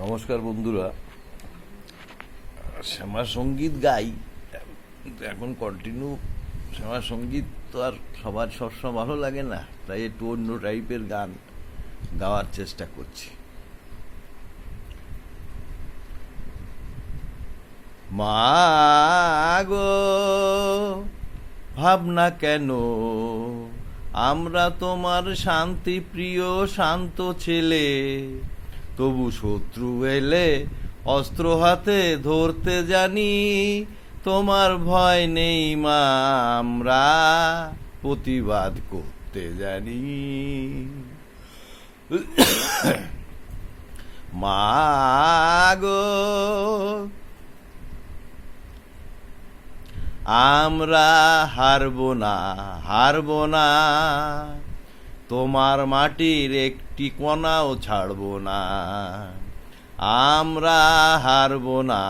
নমস্কার বন্ধুরা। শ্যামা সঙ্গীত গাই, কিন্তু এখন কন্টিনিউ শ্যামা সঙ্গীত তো আর সবার সবসময় ভালো লাগে না, তাই একটু অন্য টাইপের গান গাওয়ার চেষ্টা করছি। মা গো, ভাবনা কেন, আমরা তোমার শান্তি প্রিয় শান্ত ছেলে, তবু শত্রু এলে অস্ত্র হাতে ধরতে জানি, তোমার ভয় নেই মা, আমরা প্রতিবাদ করতে জানি। মা গো, আমরা হারবো না, হারবো না, তোমার মাটির একটি কণাও ছাড়বো না। আমরা হারবো না,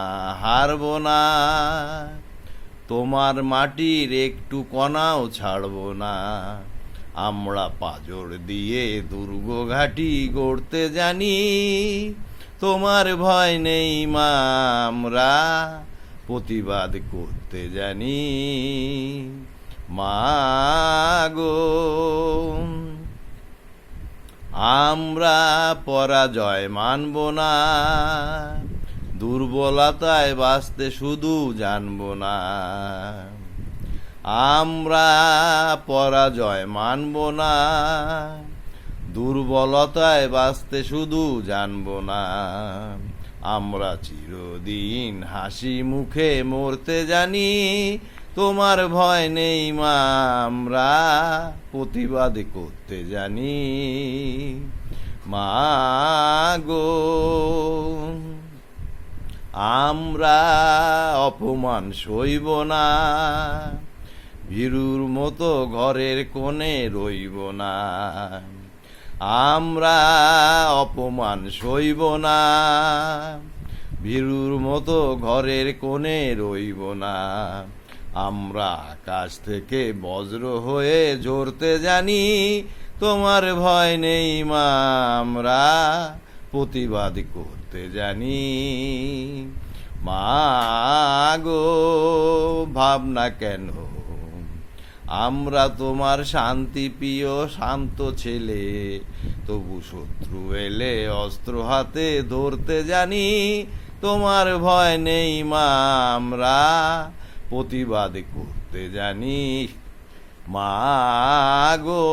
হারবো না, তোমার মাটির একটু কণাও ছাড়বো না। আমরা পাঁজর দিয়ে দুর্গ ঘাঁটি গড়তে জানি, তোমার ভয় নেই মা, আমরা প্রতিবাদ করতে জানি। মা গো, আমরা পরাজয় মানব না, দুর্বলতায় বাঁচতে শুধু জানব না। আমরা পরাজয় মানব না, দুর্বলতায় বাঁচতে শুধু জানব না। আমরা চিরদিন হাসি মুখে মরতে জানি, তোমার ভয় নেই মা, আমরা প্রতিবাদ করতে জানি। মা গো, আমরা অপমান সইব না, ভীরুর মতো ঘরের কোণে রইব না। আমরা অপমান সইব না, ভীরুর মতো ঘরের কোণে রইব না। আমরা আকাশ থেকে বজ্র হয়ে ঝরতে জানি, তোমার ভয় নেই মা, আমরা প্রতিবাদ করতে জানি। মা গো, ভাবনা কেন, আমরা তোমার শান্তি প্রিয় শান্ত ছেলে, তবু শত্রু এলে অস্ত্র হাতে ধরতে জানি, তোমার ভয় নেই মা, আমরা প্রতিবাদ করতে জানি। মা গো।